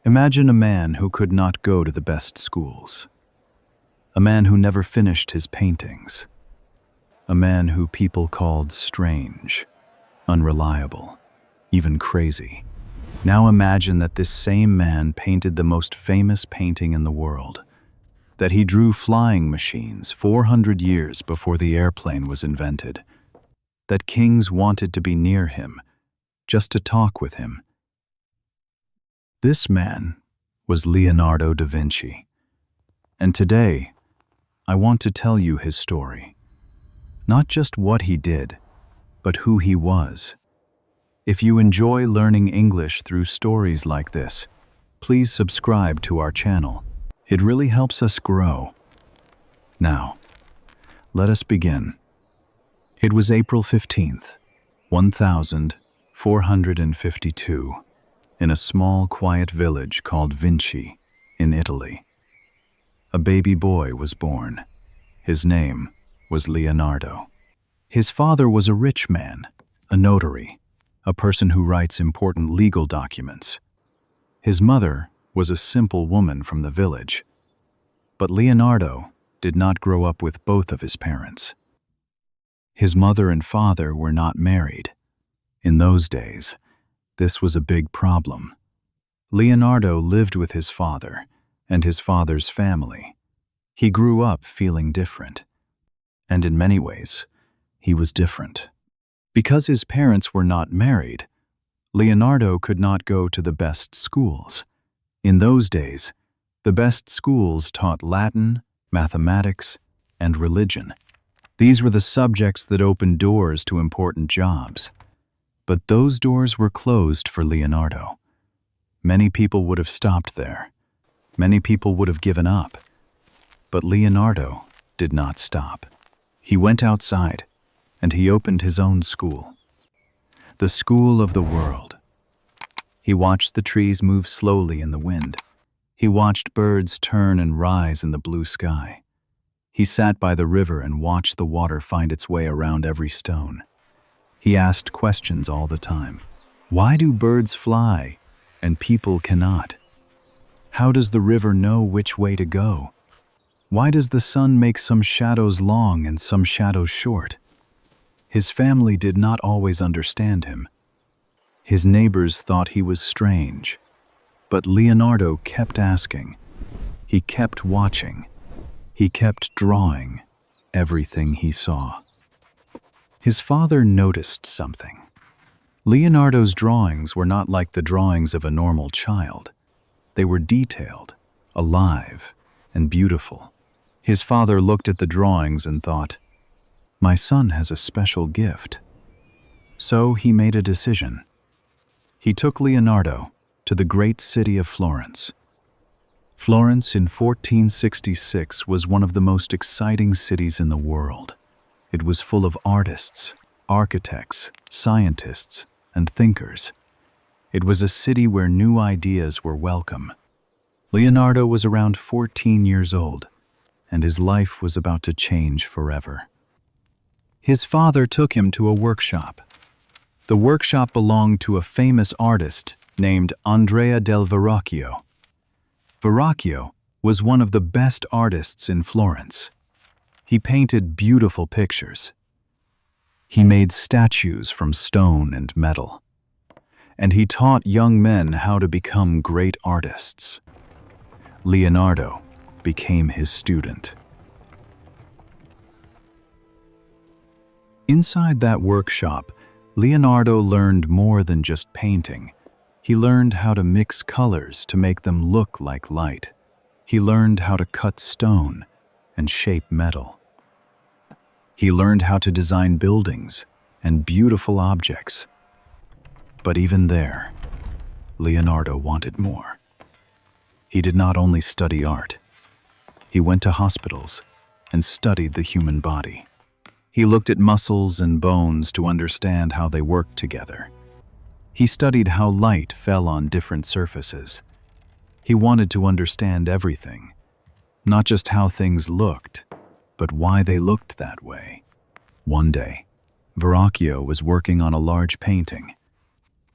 Imagine a man who could not go to the best schools. A man who never finished his paintings. A man who people called strange, unreliable, even crazy. Now imagine that this same man painted the most famous painting in the world, that he drew flying machines 400 years before the airplane was invented, that kings wanted to be near him, just to talk with him. This man was Leonardo da Vinci, and today I want to tell you his story. Not just what he did, but who he was. If you enjoy learning English through stories like this, please subscribe to our channel. It really helps us grow. Now, let us begin. It was April 15th, 1452, in a small, quiet village called Vinci, in Italy. A baby boy was born. His name was Leonardo. His father was a rich man, a notary, a person who writes important legal documents. His mother was a simple woman from the village. But Leonardo did not grow up with both of his parents. His mother and father were not married. In those days, this was a big problem. Leonardo lived with his father and his father's family. He grew up feeling different. And in many ways, he was different. Because his parents were not married, Leonardo could not go to the best schools. In those days, the best schools taught Latin, mathematics, and religion. These were the subjects that opened doors to important jobs. But those doors were closed for Leonardo. Many people would have stopped there. Many people would have given up. But Leonardo did not stop. He went outside, and he opened his own school. The school of the world. He watched the trees move slowly in the wind. He watched birds turn and rise in the blue sky. He sat by the river and watched the water find its way around every stone. He asked questions all the time. Why do birds fly and people cannot? How does the river know which way to go? Why does the sun make some shadows long and some shadows short? His family did not always understand him. His neighbors thought he was strange. But Leonardo kept asking. He kept watching. He kept drawing everything he saw. His father noticed something. Leonardo's drawings were not like the drawings of a normal child. They were detailed, alive, and beautiful. His father looked at the drawings and thought, "My son has a special gift." So he made a decision. He took Leonardo to the great city of Florence. Florence in 1466 was one of the most exciting cities in the world. It was full of artists, architects, scientists, and thinkers. It was a city where new ideas were welcome. Leonardo was around 14 years old, and his life was about to change forever. His father took him to a workshop. The workshop belonged to a famous artist named Andrea del Verrocchio. Verrocchio was one of the best artists in Florence. He painted beautiful pictures. He made statues from stone and metal. And he taught young men how to become great artists. Leonardo became his student. Inside that workshop, Leonardo learned more than just painting. He learned how to mix colors to make them look like light. He learned how to cut stone and shape metal. He learned how to design buildings and beautiful objects. But even there, Leonardo wanted more. He did not only study art. He went to hospitals and studied the human body. He looked at muscles and bones to understand how they worked together. He studied how light fell on different surfaces. He wanted to understand everything, not just how things looked, but why they looked that way. One day, Verrocchio was working on a large painting.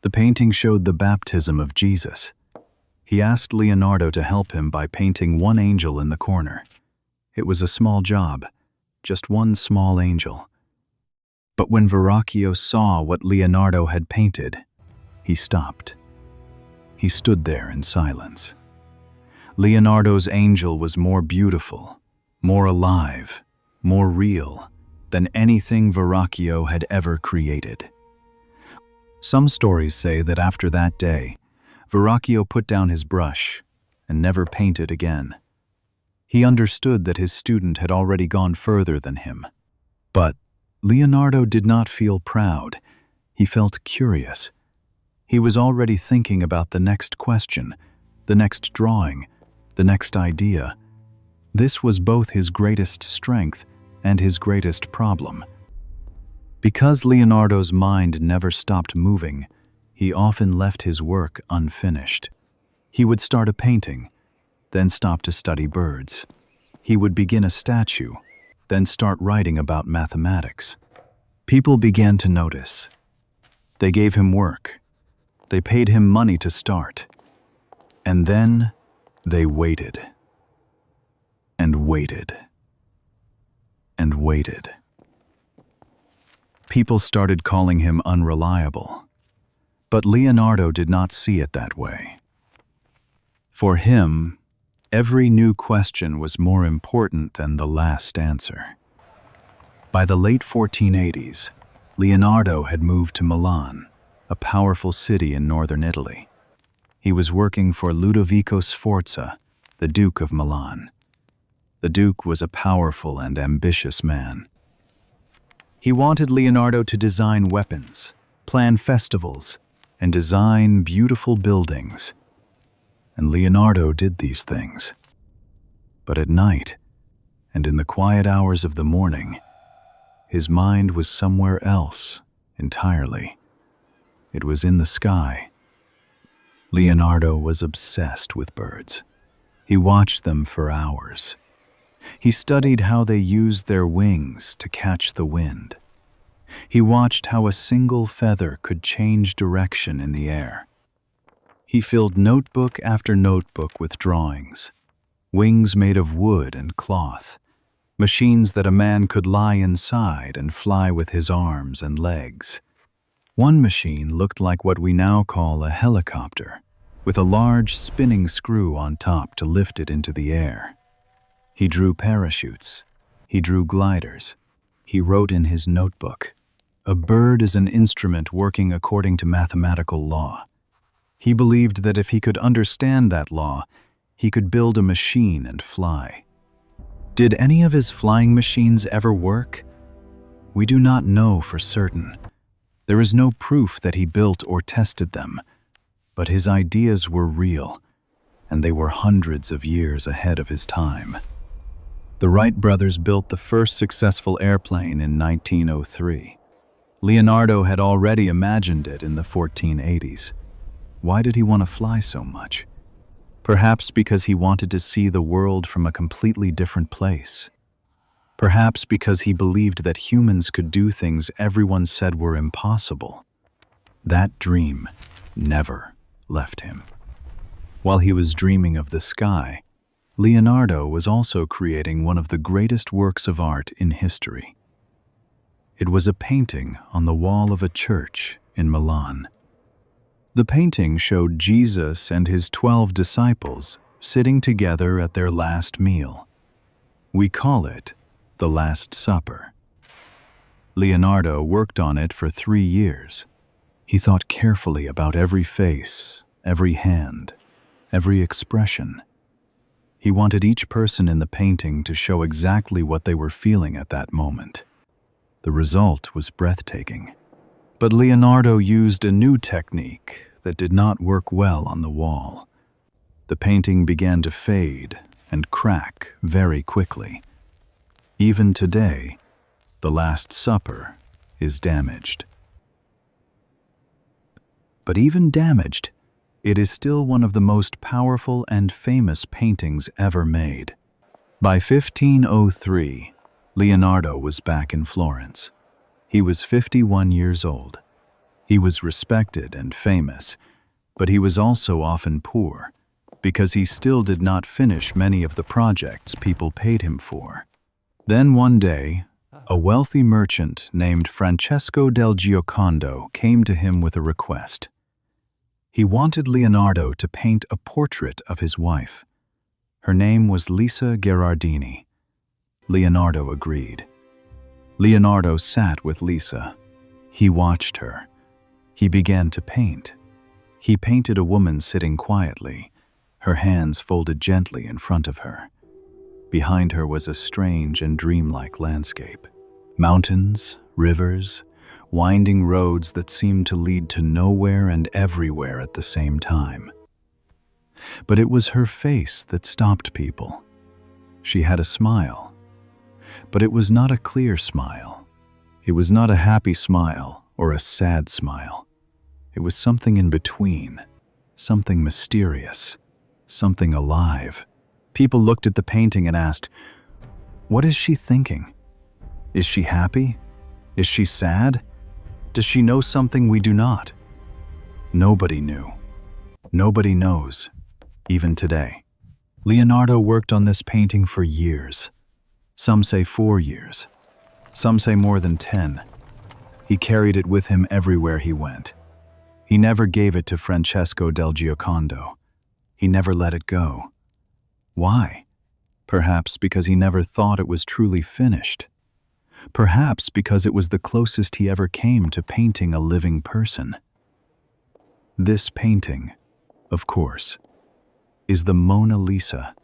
The painting showed the baptism of Jesus. He asked Leonardo to help him by painting one angel in the corner. It was a small job, just one small angel. But when Verrocchio saw what Leonardo had painted, he stopped. He stood there in silence. Leonardo's angel was more beautiful, more alive, more real than anything Verrocchio had ever created. Some stories say that after that day, Verrocchio put down his brush and never painted again. He understood that his student had already gone further than him. But Leonardo did not feel proud. He felt curious. He was already thinking about the next question, the next drawing, the next idea. This was both his greatest strength and his greatest problem. Because Leonardo's mind never stopped moving, he often left his work unfinished. He would start a painting, then stop to study birds. He would begin a statue, then start writing about mathematics. People began to notice. They gave him work. They paid him money to start. And then they waited. And waited. And waited. People started calling him unreliable. But Leonardo did not see it that way. For him, every new question was more important than the last answer. By the late 1480s, Leonardo had moved to Milan, a powerful city in northern Italy. He was working for Ludovico Sforza, the Duke of Milan. The Duke was a powerful and ambitious man. He wanted Leonardo to design weapons, plan festivals, and design beautiful buildings. And Leonardo did these things. But at night, and in the quiet hours of the morning, his mind was somewhere else entirely. It was in the sky. Leonardo was obsessed with birds. He watched them for hours. He studied how they used their wings to catch the wind. He watched how a single feather could change direction in the air. He filled notebook after notebook with drawings, wings made of wood and cloth, machines that a man could lie inside and fly with his arms and legs. One machine looked like what we now call a helicopter, with a large spinning screw on top to lift it into the air. He drew parachutes. He drew gliders. He wrote in his notebook, "A bird is an instrument working according to mathematical law." He believed that if he could understand that law, he could build a machine and fly. Did any of his flying machines ever work? We do not know for certain. There is no proof that he built or tested them, but his ideas were real, and they were hundreds of years ahead of his time. The Wright brothers built the first successful airplane in 1903. Leonardo had already imagined it in the 1480s. Why did he want to fly so much? Perhaps because he wanted to see the world from a completely different place. Perhaps because he believed that humans could do things everyone said were impossible. That dream never left him. While he was dreaming of the sky, Leonardo was also creating one of the greatest works of art in history. It was a painting on the wall of a church in Milan. The painting showed Jesus and his 12 disciples sitting together at their last meal. We call it the Last Supper. Leonardo worked on it for 3 years. He thought carefully about every face, every hand, every expression. He wanted each person in the painting to show exactly what they were feeling at that moment. The result was breathtaking. But Leonardo used a new technique that did not work well on the wall. The painting began to fade and crack very quickly. Even today, the Last Supper is damaged. But even damaged, it is still one of the most powerful and famous paintings ever made. By 1503, Leonardo was back in Florence. He was 51 years old. He was respected and famous, but he was also often poor. because he still did not finish many of the projects people paid him for. Then one day, a wealthy merchant named Francesco del Giocondo came to him with a request. He wanted Leonardo to paint a portrait of his wife. Her name was Lisa Gherardini. Leonardo agreed. Leonardo sat with Lisa. He watched her. He began to paint. He painted a woman sitting quietly, her hands folded gently in front of her. Behind her was a strange and dreamlike landscape. Mountains, rivers, winding roads that seemed to lead to nowhere and everywhere at the same time. But it was her face that stopped people. She had a smile, but it was not a clear smile. It was not a happy smile or a sad smile. It was something in between, something mysterious, something alive. People looked at the painting and asked, "What is she thinking? Is she happy? Is she sad? Does she know something we do not?" Nobody knew. Nobody knows, even today. Leonardo worked on this painting for years. Some say 4 years. Some say more than 10. He carried it with him everywhere he went. He never gave it to Francesco del Giocondo. He never let it go. Why? Perhaps because he never thought it was truly finished. Perhaps because it was the closest he ever came to painting a living person. This painting, of course, is the Mona Lisa.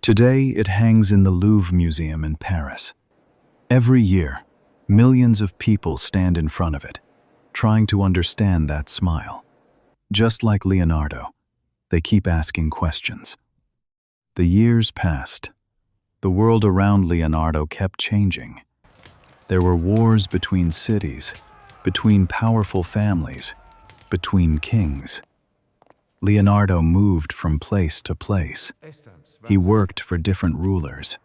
Today it hangs in the Louvre Museum in Paris. Every year, millions of people stand in front of it, trying to understand that smile. Just like Leonardo, they keep asking questions. The years passed. The world around Leonardo kept changing. There were wars between cities, between powerful families, between kings. Leonardo moved from place to place. He worked for different rulers.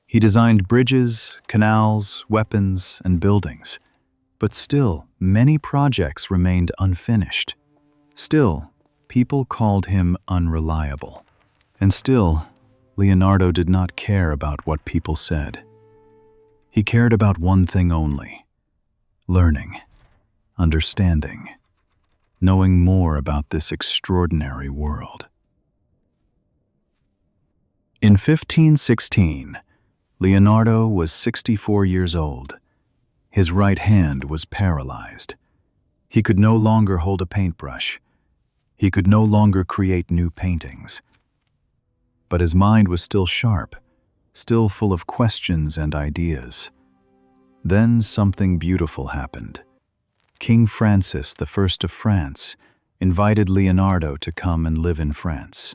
He designed bridges, canals, weapons, and buildings. But still, many projects remained unfinished. Still, people called him unreliable. And still, Leonardo did not care about what people said. He cared about one thing only: learning, understanding, knowing more about this extraordinary world. In 1516, Leonardo was 64 years old. His right hand was paralyzed. He could no longer hold a paintbrush. He could no longer create new paintings. But his mind was still sharp, still full of questions and ideas. Then something beautiful happened. King Francis I of France invited Leonardo to come and live in France.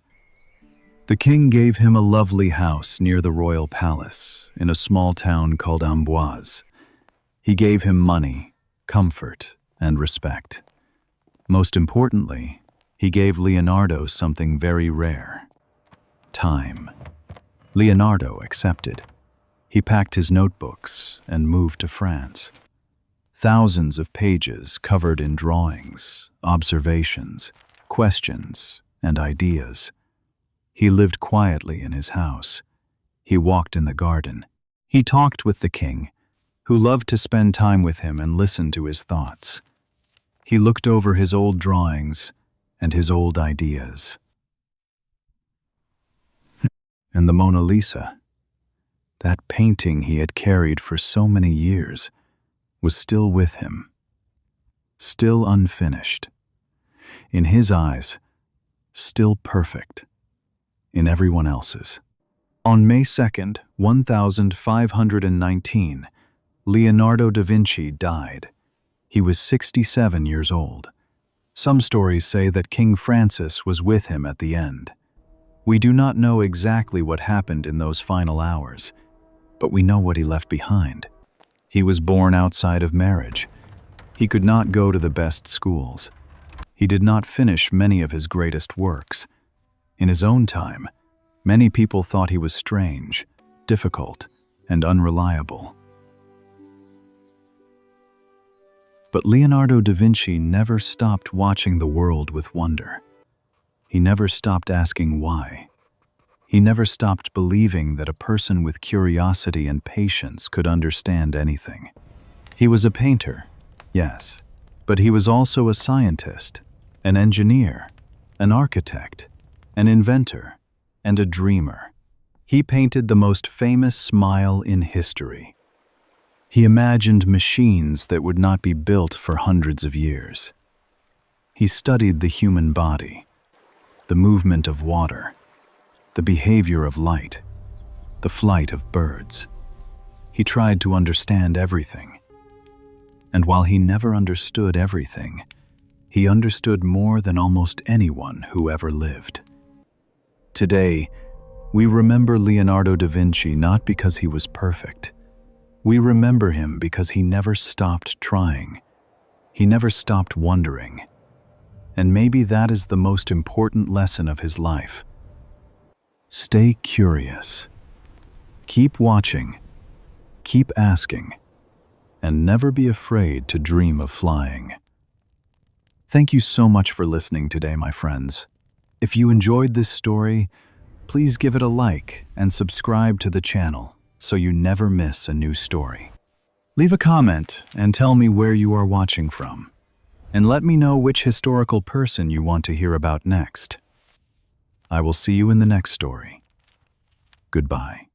The king gave him a lovely house near the royal palace in a small town called Amboise. He gave him money, comfort, and respect. Most importantly, he gave Leonardo something very rare: time. Leonardo accepted. He packed his notebooks and moved to France. Thousands of pages covered in drawings, observations, questions, and ideas. He lived quietly in his house. He walked in the garden. He talked with the king, who loved to spend time with him and listen to his thoughts. He looked over his old drawings and his old ideas. And the Mona Lisa, that painting he had carried for so many years, was still with him, still unfinished. In his eyes, still perfect. In everyone else's. On May 2nd, 1519, Leonardo da Vinci died. He was 67 years old. Some stories say that King Francis was with him at the end. We do not know exactly what happened in those final hours, but we know what he left behind. He was born outside of marriage. He could not go to the best schools. He did not finish many of his greatest works. In his own time, many people thought he was strange, difficult, and unreliable. But Leonardo da Vinci never stopped watching the world with wonder. He never stopped asking why. He never stopped believing that a person with curiosity and patience could understand anything. He was a painter, yes, but he was also a scientist, an engineer, an architect, an inventor, and a dreamer. He painted the most famous smile in history. He imagined machines that would not be built for hundreds of years. He studied the human body, the movement of water, the behavior of light, the flight of birds. He tried to understand everything. And while he never understood everything, he understood more than almost anyone who ever lived. Today, we remember Leonardo da Vinci not because he was perfect. We remember him because he never stopped trying. He never stopped wondering. And maybe that is the most important lesson of his life. Stay curious. Keep watching. Keep asking. And never be afraid to dream of flying. Thank you so much for listening today, my friends. If you enjoyed this story, please give it a like and subscribe to the channel so you never miss a new story. Leave a comment and tell me where you are watching from. And let me know which historical person you want to hear about next. I will see you in the next story. Goodbye.